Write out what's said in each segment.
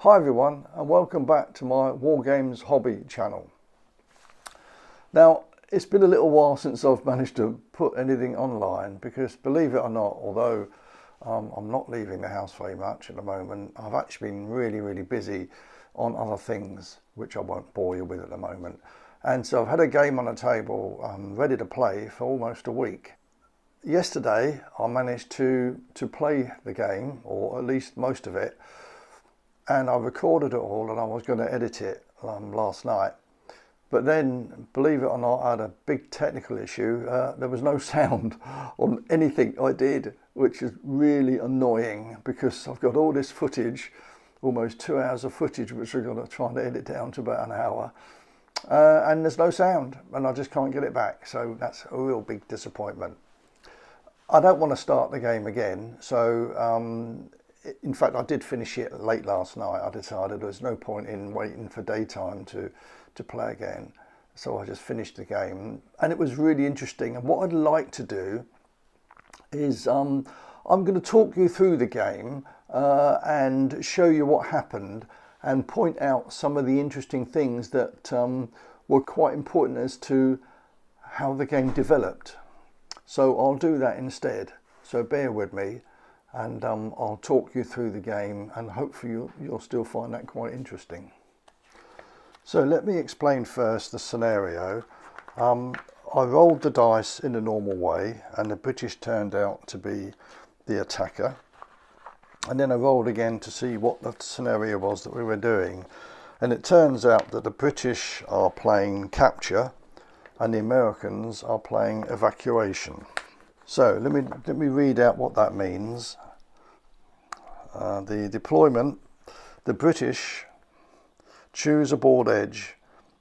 Hi everyone, and welcome back to my War Games hobby channel. Now, it's been a little while since I've managed to put anything online because, believe it or not, although I'm not leaving the house very much at the moment, I've actually been really busy on other things which I won't bore you with at the moment. And so I've had a game on the table ready to play for almost a week. Yesterday I managed to play the game, or at least most of it, and I recorded it all and I was going to edit it last night. But then, believe it or not, I had a big technical issue. There was no sound on anything I did, which is really annoying because I've got all this footage, almost 2 hours of footage, which I'm going to try and edit down to about an hour. And there's no sound and I just can't get it back. So that's a real big disappointment. I don't want to start the game again. So in fact, I did finish it late last night. I decided there's no point in waiting for daytime to play again. So I just finished the game and it was really interesting. And what I'd like to do is I'm going to talk you through the game and show you what happened and point out some of the interesting things that were quite important as to how the game developed. So I'll do that instead. So bear with me. And I'll talk you through the game and hopefully you'll still find that quite interesting. So let me explain first the scenario. I rolled the dice in the normal way and the British turned out to be the attacker. And then I rolled again to see what the scenario was that we were doing. And it turns out that the British are playing capture and the Americans are playing evacuation. So let me read out what that means. The deployment, the British choose a board edge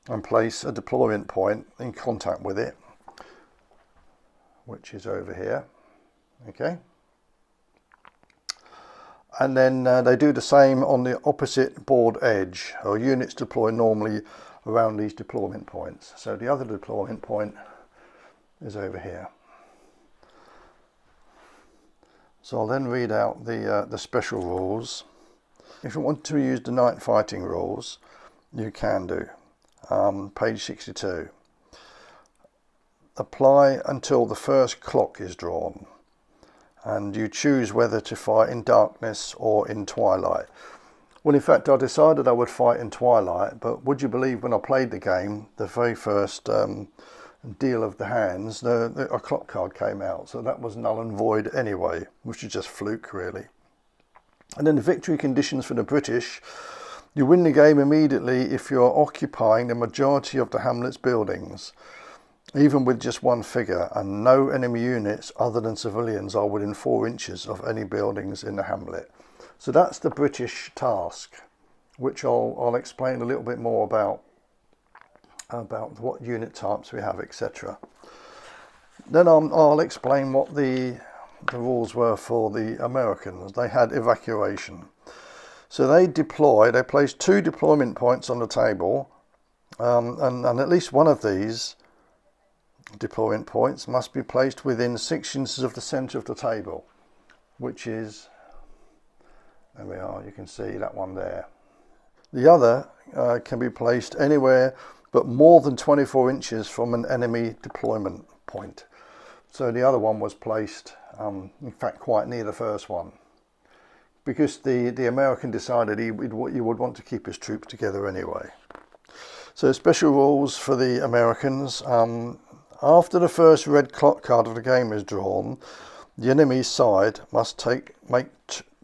and place a deployment point in contact with it, which is over here, okay? And then they do the same on the opposite board edge, or units deploy normally around these deployment points. So the other deployment point is over here. So I'll then read out the special rules. If you want to use the night fighting rules, you can do. Page 62. Apply until the first clock is drawn. And you choose whether to fight in darkness or in twilight. Well, in fact, I decided I would fight in twilight, but would you believe when I played the game, the very first deal of the hands, a clock card came out, so that was null and void anyway, which is just fluke really. And then the victory conditions for the British: you win the game immediately if you are occupying the majority of the Hamlet's buildings, even with just one figure, and no enemy units other than civilians are within 4 inches of any buildings in the Hamlet. So that's the British task, which I'll explain a little bit more about what unit types we have, etc. Then I'll explain what the rules were for the Americans. They had evacuation. So they placed 2 deployment points on the table, and at least one of these deployment points must be placed within 6 inches of the centre of the table, which is, there we are, you can see that one there. The other can be placed anywhere but more than 24 inches from an enemy deployment point. So the other one was placed, in fact, quite near the first one, because the American decided he would want to keep his troops together anyway. So special rules for the Americans. After the first red clock card of the game is drawn, the enemy side must make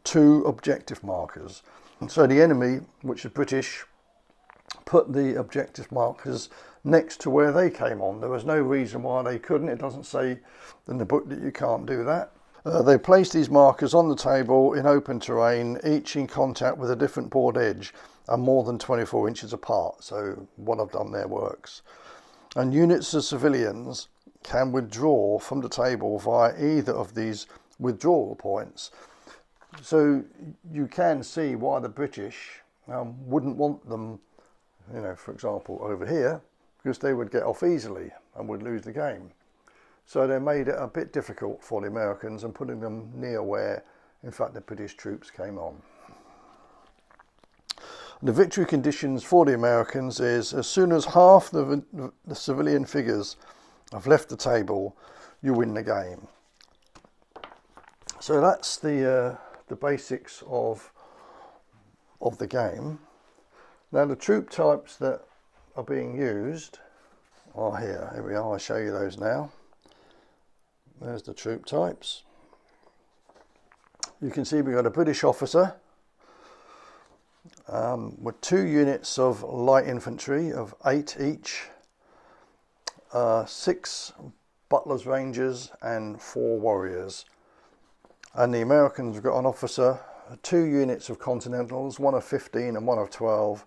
2 objective markers. And so the enemy, which is British, put the objective markers next to where they came on. There was no reason why they couldn't. It doesn't say in the book that you can't do that. They placed these markers on the table in open terrain, each in contact with a different board edge and more than 24 inches apart. So what I've done there works. And units of civilians can withdraw from the table via either of these withdrawal points. So you can see why the British wouldn't want them, for example, over here, because they would get off easily and would lose the game. So they made it a bit difficult for the Americans and putting them near where, in fact, the British troops came on. The victory conditions for the Americans is as soon as half the civilian figures have left the table, you win the game. So that's the basics of the game. Now the troop types that are being used are here. Here we are, I'll show you those now. There's the troop types. You can see we've got a British officer with 2 units of light infantry of 8 each, 6 butlers, rangers and 4 warriors. And the Americans have got an officer, 2 units of Continentals, 1 of 15 and 1 of 12,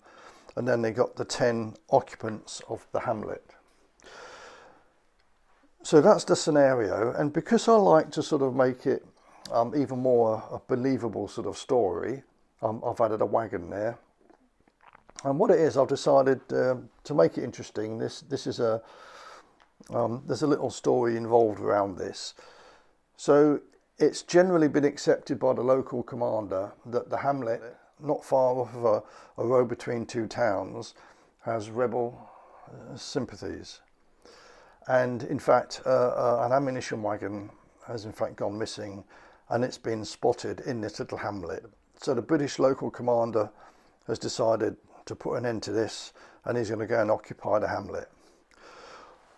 and then they got the 10 occupants of the Hamlet. So that's the scenario, and because I like to sort of make it even more a believable sort of story, I've added a wagon there. And what it is, I've decided to make it interesting. This is there's a little story involved around this. So it's generally been accepted by the local commander that the Hamlet, not far off of a road between 2 towns, has rebel sympathies. And in fact, an ammunition wagon has in fact gone missing, and it's been spotted in this little hamlet. So the British local commander has decided to put an end to this, and he's going to go and occupy the hamlet.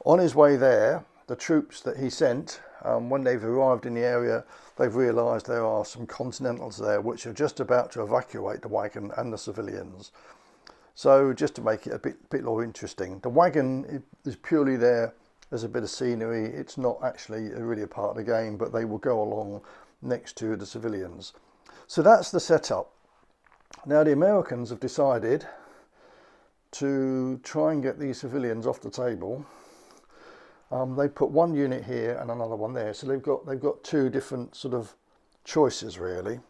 On his way there, the troops that he sent, when they've arrived in the area, they've realised there are some Continentals there which are just about to evacuate the wagon and the civilians. So just to make it a bit more interesting, the wagon is purely there as a bit of scenery. It's not actually really a part of the game, but they will go along next to the civilians. So that's the setup. Now the Americans have decided to try and get these civilians off the table. They put 1 unit here and another one there, so they've got 2 different sort of choices really,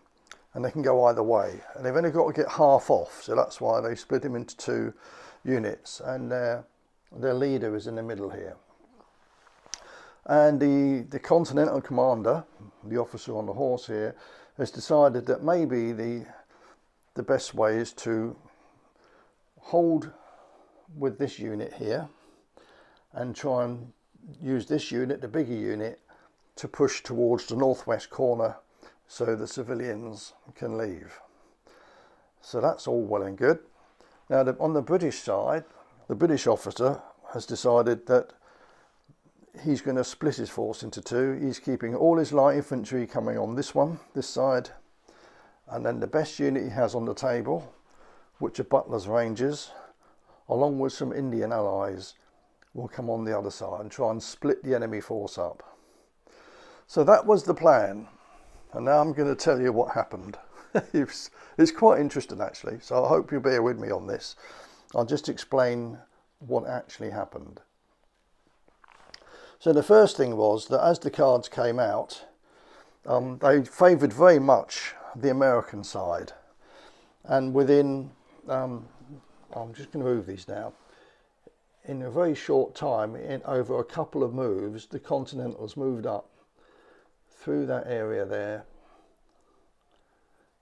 and they can go either way. And they've only got to get half off, so that's why they split them into 2 units, and their leader is in the middle here. And the Continental commander, the officer on the horse here, has decided that maybe the best way is to hold with this unit here and try and use this unit, the bigger unit, to push towards the northwest corner so the civilians can leave. So that's all well and good. Now on the British side, the British officer has decided that he's going to split his force into 2. He's keeping all his light infantry coming on this side, and then the best unit he has on the table, which are butlers, rangers, along with some Indian allies, will come on the other side and try and split the enemy force up. So that was the plan, and now I'm going to tell you what happened. It's quite interesting actually, so I hope you bear with me on this. I'll just explain what actually happened. So the first thing was that as the cards came out, they favoured very much the American side, and within, I'm just going to move these now, in a very short time, over a couple of moves, the Continentals moved up through that area there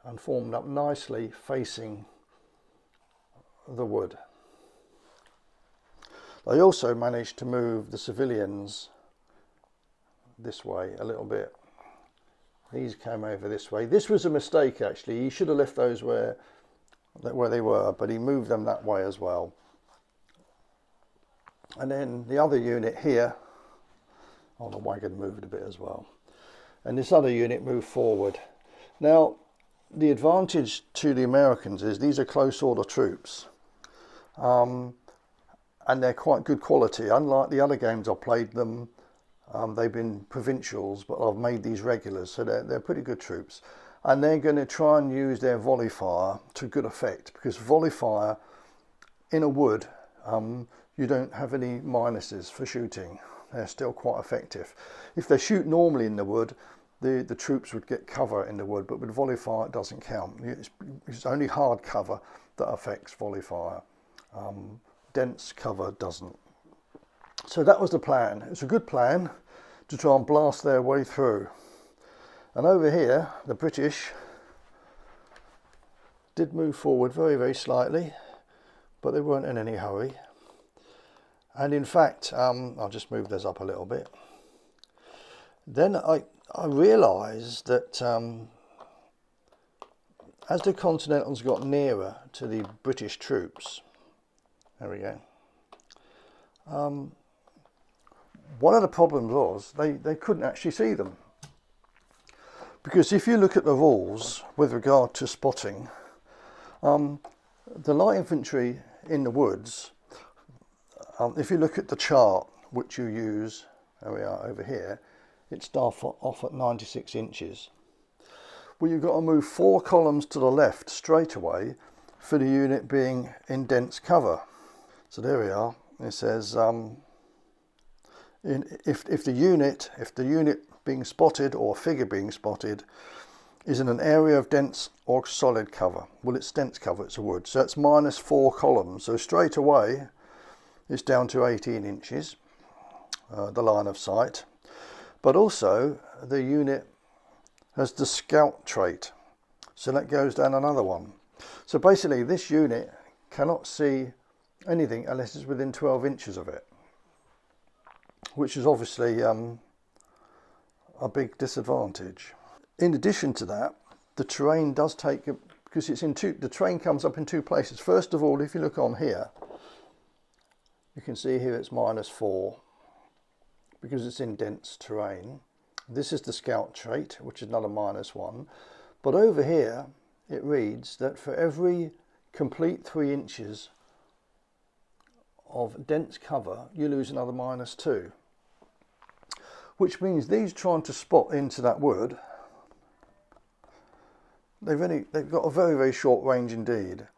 and formed up nicely facing the wood. They also managed to move the civilians this way a little bit. These came over this way. This was a mistake actually. He should have left those where they were, but he moved them that way as well. And then the other unit here, the wagon moved a bit as well. And this other unit moved forward. Now, the advantage to the Americans is these are close order troops. And they're quite good quality. Unlike the other games I've played them, they've been provincials, but I've made these regulars, so they're pretty good troops. And they're going to try and use their volley fire to good effect, because volley fire in a wood, you don't have any minuses for shooting. They're still quite effective. If they shoot normally in the wood, the troops would get cover in the wood, but with volley fire it doesn't count. It's only hard cover that affects volley fire. Dense cover doesn't. So that was the plan. It's a good plan to try and blast their way through. And over here, the British did move forward very, very slightly, but they weren't in any hurry. And in fact, I'll just move this up a little bit. Then I realised that as the Continentals got nearer to the British troops, there we go, one of the problems was they couldn't actually see them. Because if you look at the rules with regard to spotting, the light infantry in the woods, if you look at the chart which you use, there we are over here, it starts off at 96 inches. Well, you've got to move 4 columns to the left straight away for the unit being in dense cover. So there we are. It says if the unit being spotted or figure being spotted is in an area of dense or solid cover. Well, it's dense cover, it's a wood, so that's minus 4 columns. So straight away it's down to 18 inches, the line of sight. But also the unit has the scout trait, so that goes down another one. So basically this unit cannot see anything unless it's within 12 inches of it, which is obviously a big disadvantage. In addition to that, the terrain does take, because it's in the terrain comes up in 2 places. First of all, if you look on here, you can see here it's minus 4 because it's in dense terrain. This is the scout trait, which is another minus 1. But over here, it reads that for every complete 3 inches of dense cover, you lose another minus 2. Which means these trying to spot into that wood, they've got a very, very short range indeed.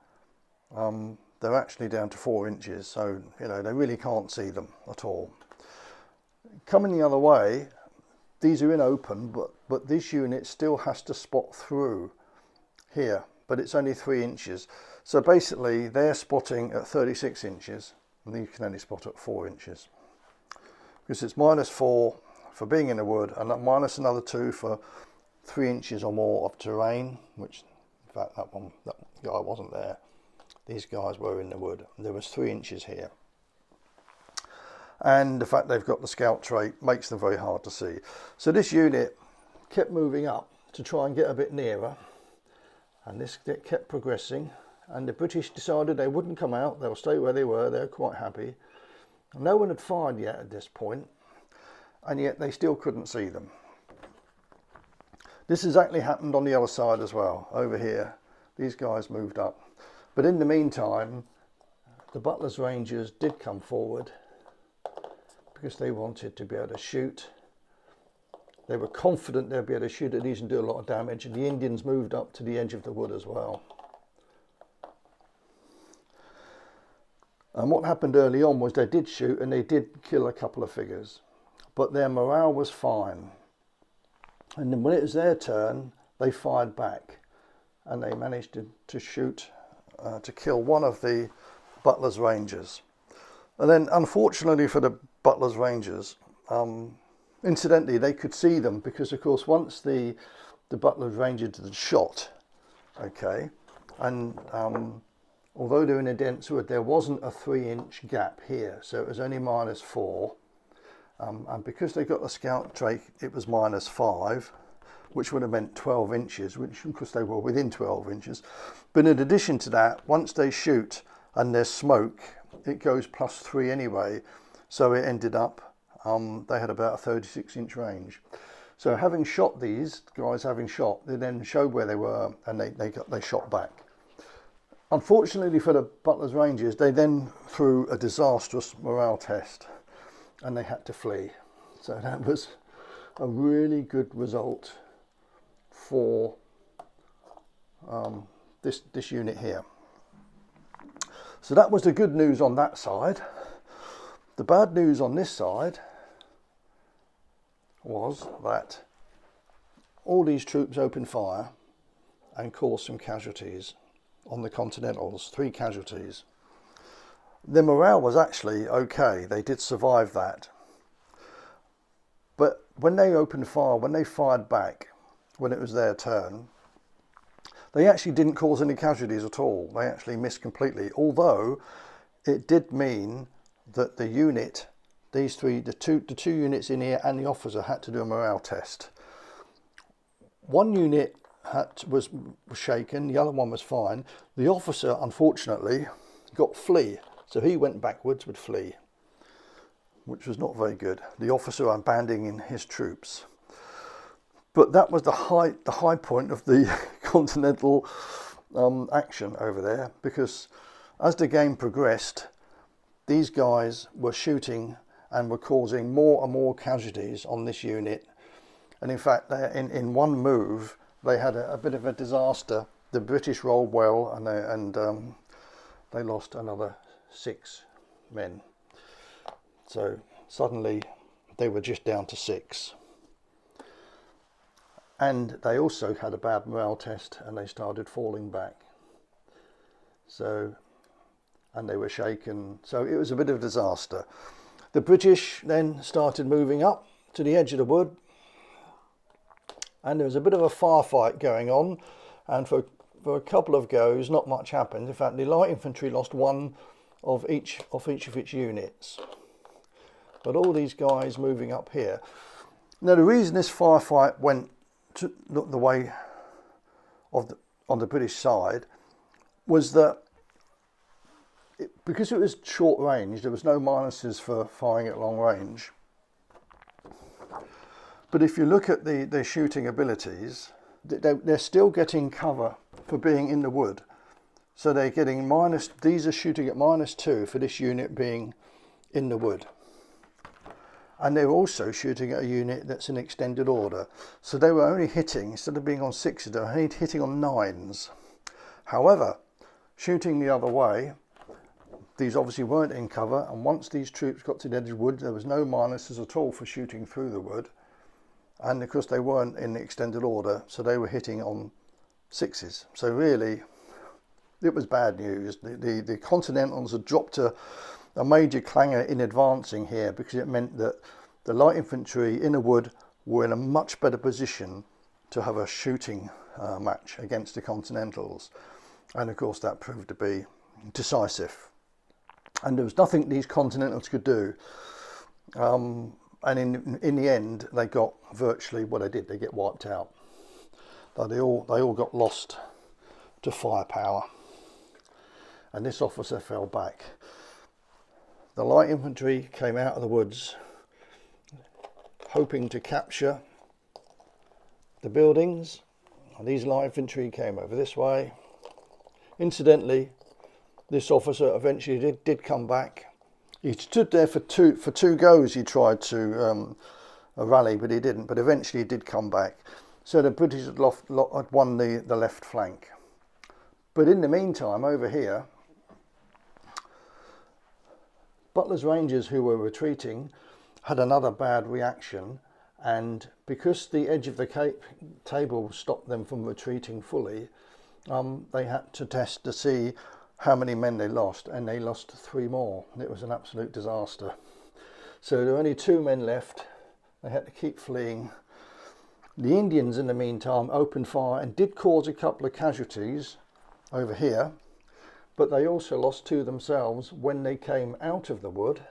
They're actually down to 4 inches, so you know they really can't see them at all. Coming the other way, these are in open, but this unit still has to spot through here, but it's only 3 inches. So basically they're spotting at 36 inches, and you can only spot at 4 inches. Because it's minus 4 for being in the wood, and minus another 2 for 3 inches or more of terrain, which in fact that guy wasn't there. These guys were in the wood. There was 3 inches here. And the fact they've got the scout trait makes them very hard to see. So this unit kept moving up to try and get a bit nearer, and this kept progressing, and the British decided they wouldn't come out, they'll stay where they were, they're quite happy. No one had fired yet at this point, and yet they still couldn't see them. This exactly happened on the other side as well. Over here, these guys moved up. But in the meantime, the Butler's Rangers did come forward because they wanted to be able to shoot. They were confident they'd be able to shoot at these and do a lot of damage, and the Indians moved up to the edge of the wood as well. And what happened early on was they did shoot and they did kill a couple of figures, but their morale was fine. And then when it was their turn, they fired back, and they managed to shoot, to kill one of the Butler's Rangers. And then unfortunately for the Butler's Rangers, incidentally they could see them, because of course once the Butler's Rangers had shot, okay, and although they're in a dense wood, there wasn't a 3-inch gap here, so it was only minus 4. And because they got the scout trait, it was minus 5, which would have meant 12 inches, which of course they were within 12 inches. But in addition to that, once they shoot and there's smoke, it goes plus 3 anyway. So it ended up, they had about a 36-inch range. So having shot these guys, they then showed where they were, and they shot back. Unfortunately for the Butler's Rangers, they then threw a disastrous morale test, and they had to flee. So that was a really good result for this unit here. So that was the good news on that side. The bad news on this side was that all these troops opened fire and caused some casualties on the Continentals, 3 casualties. Their morale was actually okay, they did survive that. But when they opened fire, when they fired back, when it was their turn, They actually didn't cause any casualties at all. They actually missed completely, although it did mean that the unit, the two units in here and the officer had to do a morale test. One unit was shaken, the other one was fine. The officer, unfortunately, got flea, so he went backwards with flea, which was not very good. The officer abandoning his troops. But that was the high point of the Continental action over there, because as the game progressed, these guys were shooting and were causing more and more casualties on this unit. And in fact, in one move, they had a bit of a disaster. The British rolled well, and they lost another 6 men. So suddenly, they were just down to 6. And they also had a bad morale test, and they started falling back. So, and they were shaken. So it was a bit of a disaster. The British then started moving up to the edge of the wood, and there was a bit of a firefight going on. And for a couple of goes, not much happened. In fact, the light infantry lost one of each of its units. But all these guys moving up here. Now, the reason this firefight went the way of on the British side was that because it was short range, there was no minuses for firing at long range. But if you look at their shooting abilities, they're still getting cover for being in the wood. So they're getting these are shooting at -2 for this unit being in the wood. And they were also shooting at a unit that's in extended order. So they were only hitting, instead of being on 6s, they were only hitting on 9s. However, shooting the other way, these obviously weren't in cover. And once these troops got to the edge of the wood, there was no minuses at all for shooting through the wood. And of course, they weren't in extended order, so they were hitting on 6s. So really, it was bad news. The Continentals had dropped a major clangor in advancing here, because it meant that the light infantry in a wood were in a much better position to have a shooting match against the Continentals. And of course that proved to be decisive. And there was nothing these Continentals could do. And in the end, they got virtually what they did. They get wiped out. They all got lost to firepower. And this officer fell back. The light infantry came out of the woods, hoping to capture the buildings. And these light infantry came over this way. Incidentally, this officer eventually did come back. He stood there for two goes. He tried to rally, but he didn't. But eventually he did come back. So the British had won the left flank. But in the meantime, over here, Butler's Rangers, who were retreating, had another bad reaction, and because the edge of the table stopped them from retreating fully, they had to test to see how many men they lost, and they lost 3 more. It was an absolute disaster. So there were only 2 men left. They had to keep fleeing. The Indians, in the meantime, opened fire and did cause a couple of casualties over here. But they also lost 2 themselves when they came out of the wood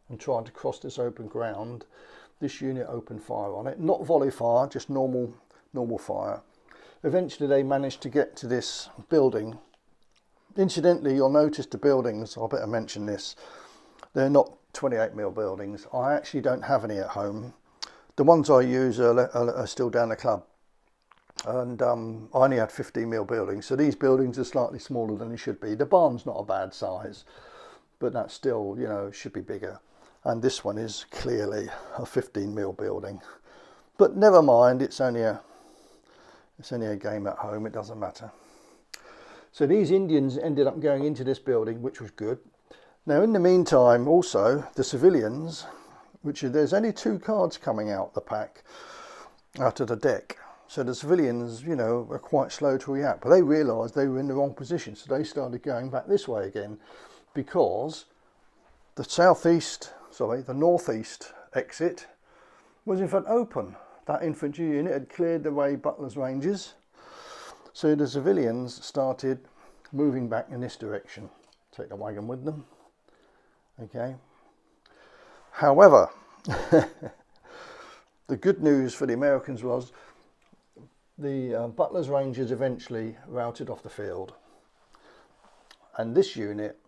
and tried to cross this open ground. This unit opened fire on it, not volley fire, just normal fire. Eventually they managed to get to this building. Incidentally, you'll notice the buildings, I better mention this, they're not 28mm buildings. I actually don't have any at home. The ones I use are still down the club. And I only had 15mm buildings, so these buildings are slightly smaller than they should be. The barn's not a bad size, but that still, should be bigger. And this one is clearly a 15mm building. But never mind, it's only a game at home, it doesn't matter. So these Indians ended up going into this building, which was good. Now in the meantime, also, the civilians, there's only 2 cards coming out the pack, out of the deck. So the civilians, were quite slow to react, but they realised they were in the wrong position, so they started going back this way again, because the northeast exit was in fact open. That infantry unit had cleared the way Butler's Rangers. So the civilians started moving back in this direction. Take the wagon with them. Okay. However, the good news for the Americans was the Butler's Rangers eventually routed off the field, and this unit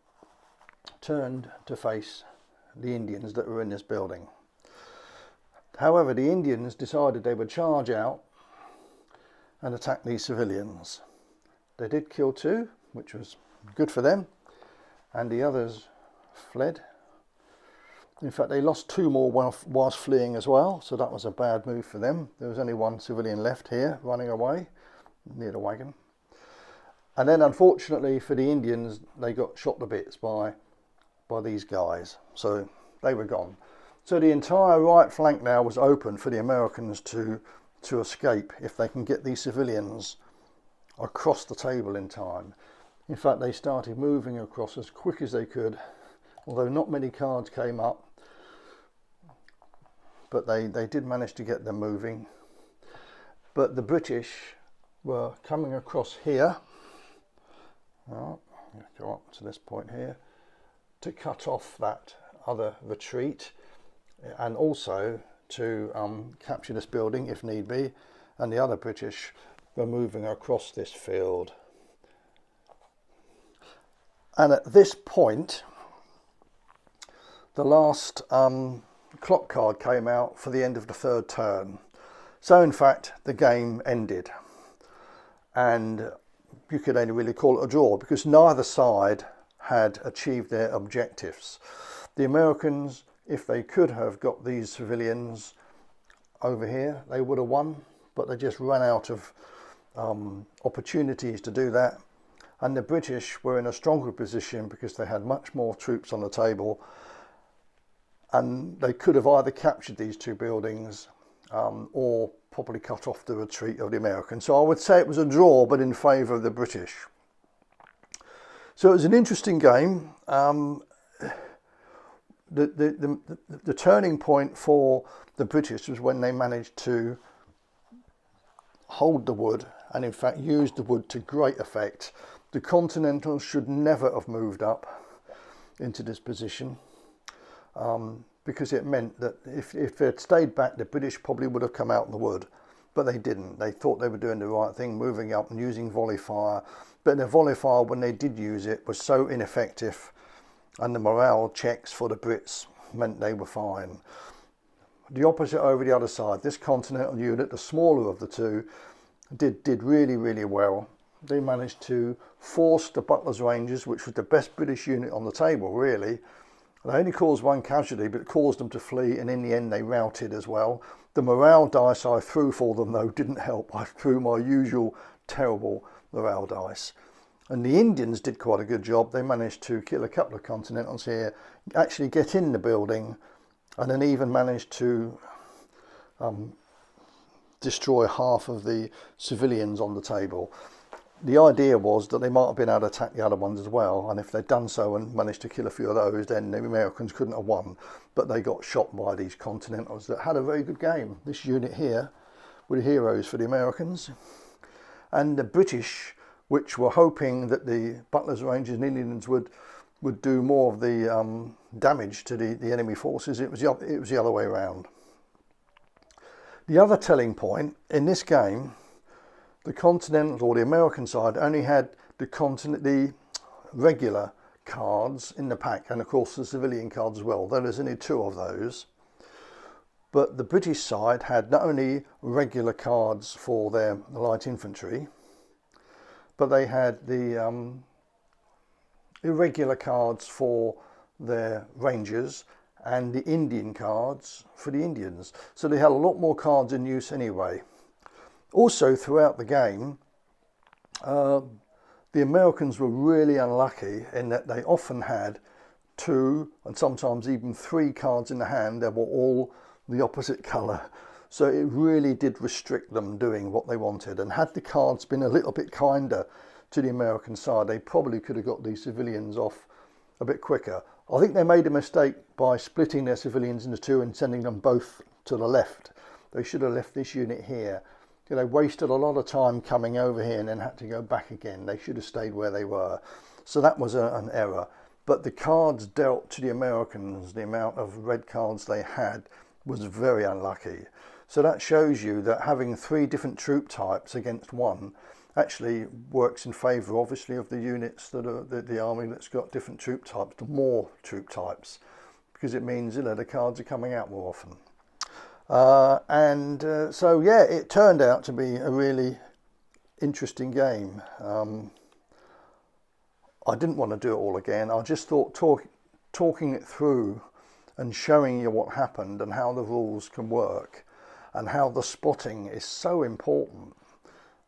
turned to face the Indians that were in this building. However, the Indians decided they would charge out and attack these civilians. They did kill 2, which was good for them, and the others fled. In fact, they lost 2 more whilst fleeing as well, so that was a bad move for them. There was only 1 civilian left here running away near the wagon. And then unfortunately for the Indians, they got shot to bits by these guys, so they were gone. So the entire right flank now was open for the Americans to escape if they can get these civilians across the table in time. In fact, they started moving across as quick as they could, although not many cards came up, but they did manage to get them moving. But the British were coming across here. Well, go up to this point here to cut off that other retreat, and also to capture this building if need be, and the other British were moving across this field. And at this point, the last clock card came out for the end of the 3rd turn. So in fact, the game ended, and you could only really call it a draw because neither side had achieved their objectives. The Americans, if they could have got these civilians over here, they would have won, but they just ran out of opportunities to do that. And the British were in a stronger position because they had much more troops on the table, and they could have either captured these 2 buildings or probably cut off the retreat of the Americans. So I would say it was a draw, but in favour of the British. So it was an interesting game. The turning point for the British was when they managed to hold the wood, and in fact use the wood to great effect. The Continental should never have moved up into this position, because it meant that if they had stayed back, the British probably would have come out in the wood, but they didn't. They thought they were doing the right thing, moving up and using volley fire, but the volley fire, when they did use it, was so ineffective, and the morale checks for the Brits meant they were fine. The opposite over the other side, this Continental unit, the smaller of the 2, did really, really well. They managed to force the Butler's Rangers, which was the best British unit on the table, really. They only caused 1 casualty, but it caused them to flee, and in the end they routed as well. The morale dice I threw for them, though, didn't help. I threw my usual terrible morale dice. And the Indians did quite a good job. They managed to kill a couple of Continentals here, actually get in the building, and then even managed to destroy half of the civilians on the table. The idea was that they might have been able to attack the other ones as well, and if they'd done so and managed to kill a few of those, then the Americans couldn't have won. But they got shot by these Continentals that had a very good game. This unit here were the heroes for the Americans. And the British, which were hoping that the Butler's Rangers and Indians would do more of the damage to the enemy forces, it was the other way around. The other telling point in this game, the Continental, or the American side, only had the regular cards in the pack, and of course the civilian cards as well, though there's only 2 of those. But the British side had not only regular cards for their light infantry, but they had the irregular cards for their Rangers and the Indian cards for the Indians. So they had a lot more cards in use anyway. Also, throughout the game, the Americans were really unlucky in that they often had 2 and sometimes even 3 cards in the hand that were all the opposite colour. So it really did restrict them doing what they wanted. And had the cards been a little bit kinder to the American side, they probably could have got these civilians off a bit quicker. I think they made a mistake by splitting their civilians into 2 and sending them both to the left. They should have left this unit here they wasted a lot of time coming over here and then had to go back again. They should have stayed where they were. So that was an error. But the cards dealt to the Americans, the amount of red cards they had, was very unlucky. So that shows you that having 3 different troop types against one actually works in favour, obviously, of the units that are the army that's got different troop types, to more troop types, because it means, the cards are coming out more often. So yeah, it turned out to be a really interesting game. I didn't want to do it all again. I just thought talking it through and showing you what happened and how the rules can work and how the spotting is so important.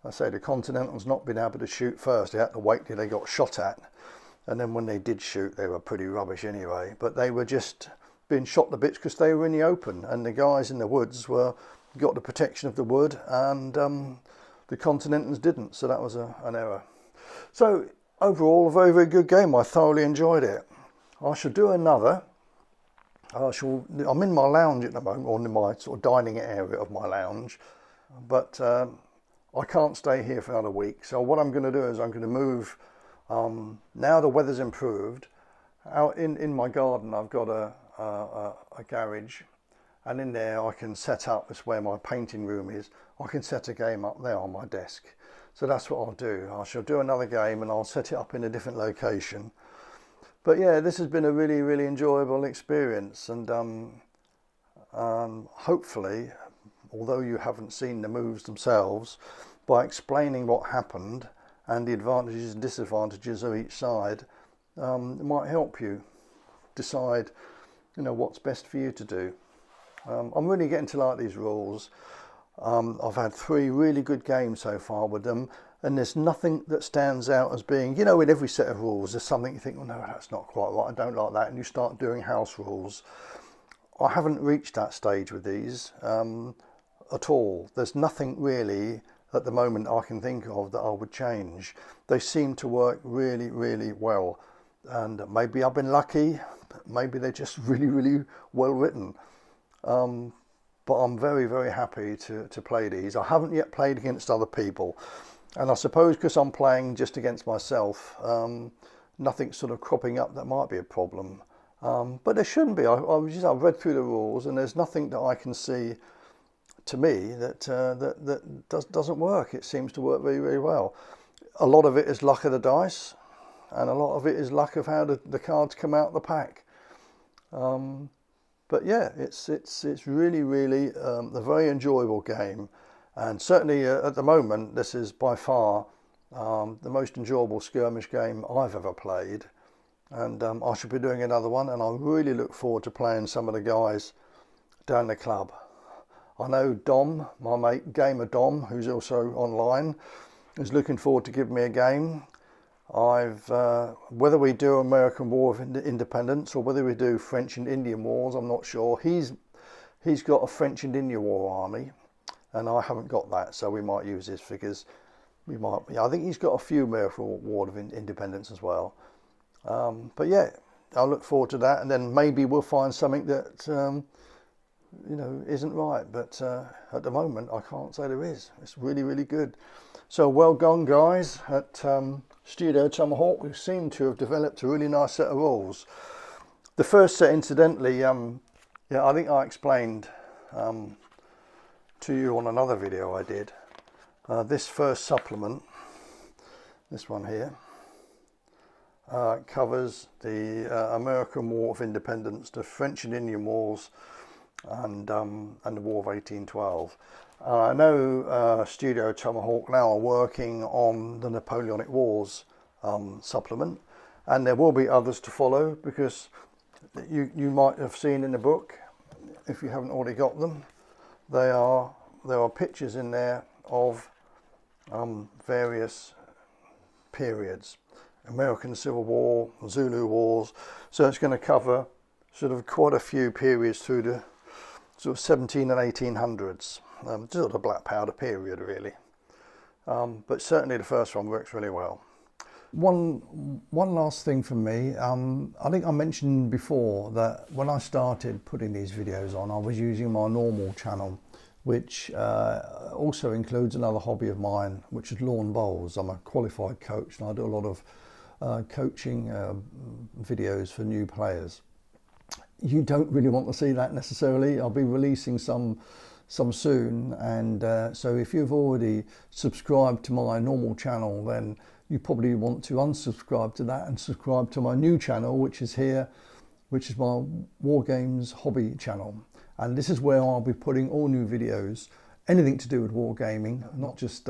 I say the Continentals not been able to shoot first. They had to wait till they got shot at, and then when they did shoot, they were pretty rubbish anyway. But they were just being shot to bits because they were in the open, and the guys in the woods got the protection of the wood, and the Continentals didn't. So that was an error. So overall, a very, very good game. I thoroughly enjoyed it. I shall do another. I'm in my lounge at the moment, or in my sort of dining area of my lounge, but I can't stay here for another week. So what I'm going to do is I'm going to move. Now the weather's improved. Out in my garden, I've got a garage, and in there I can set up. That's where my painting room is. I can set a game up there on my desk. So that's what I'll do. I shall do another game and I'll set it up in a different location. But yeah, this has been a really, really enjoyable experience, and hopefully, although you haven't seen the moves themselves, by explaining what happened and the advantages and disadvantages of each side, it might help you decide, what's best for you to do. I'm really getting to like these rules. I've had 3 really good games so far with them, and there's nothing that stands out as being, in every set of rules there's something you think, well, no, that's not quite right, I don't like that, and you start doing house rules. I haven't reached that stage with these at all. There's nothing really at the moment I can think of that I would change. They seem to work really, really well, and maybe I've been lucky, maybe they're just really, really well written. But I'm very, very happy to play these. I haven't yet played against other people, and I suppose because I'm playing just against myself, nothing's sort of cropping up that might be a problem. But there shouldn't be. I've read through the rules, and there's nothing that I can see, to me, that doesn't work. It seems to work very, very well. A lot of it is luck of the dice, and a lot of it is luck of how the cards come out of the pack. But yeah, it's really, really a very enjoyable game, and certainly at the moment this is by far the most enjoyable skirmish game I've ever played, and I should be doing another one, and I really look forward to playing some of the guys down the club. I know Dom, my mate Gamer Dom, who's also online, is looking forward to giving me a game. Whether we do American War of Independence or whether we do French and Indian Wars, I'm not sure. He's got a French and Indian War army, and I haven't got that, so we might use his figures. I think he's got a few American War of Independence as well. But yeah, I'll look forward to that, and then maybe we'll find something that isn't right. But at the moment, I can't say there is. It's really, really good. So well done, guys, at Studio Tomahawk. We seem to have developed a really nice set of rules. The first set, incidentally, I think I explained to you on another video I did. This first supplement, this one here, covers the American War of Independence, the French and Indian Wars, and the War of 1812. I know Studio Tomahawk now are working on the Napoleonic Wars supplement, and there will be others to follow, because you might have seen in the book, if you haven't already got them, there are pictures in there of various periods, American Civil War, Zulu Wars. So it's going to cover sort of quite a few periods through the sort of 17 and 1800s, sort of black powder period really. But certainly the first one works really well. One last thing from me. I think I mentioned before that when I started putting these videos on, I was using my normal channel, which also includes another hobby of mine, which is lawn bowls. I'm a qualified coach and I do a lot of coaching videos for new players. You don't really want to see that necessarily. I'll be releasing some soon, and so if you've already subscribed to my normal channel, then you probably want to unsubscribe to that and subscribe to my new channel, which is here, which is my War Games hobby channel. And this is where I'll be putting all new videos, anything to do with wargaming, not just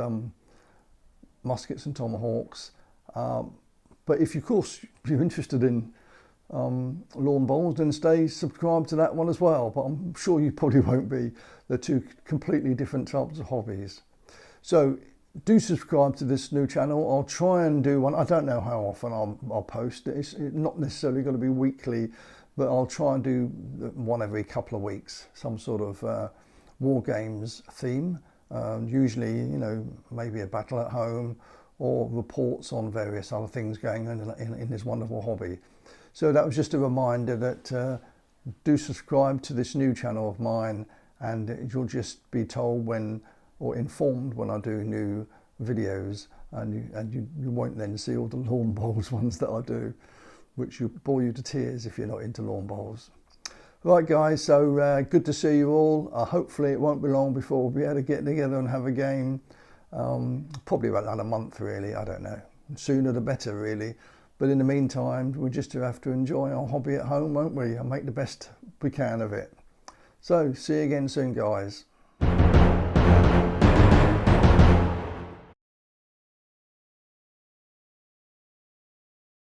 muskets and tomahawks. But if, of course, you're interested in lawn bowls, then stay subscribed to that one as well. But I'm sure you probably won't be. They're two completely different types of hobbies. So do subscribe to this new channel. I'll try and do one. I don't know how often I'll post it. It's not necessarily going to be weekly, but I'll try and do one every couple of weeks, some sort of war games theme. Usually, you know, maybe a battle at home or reports on various other things going on in this wonderful hobby. So that was just a reminder that do subscribe to this new channel of mine, and you'll just be told when, or informed when I do new videos, and you won't then see all the lawn bowls ones that I do, which will bore you to tears if you're not into lawn bowls. Right guys, so good to see you all. Hopefully it won't be long before we'll be able to get together and have a game. Probably about another month really, I don't know. Sooner the better really. But in the meantime, we just have to enjoy our hobby at home, won't we? And make the best we can of it. So see you again soon guys.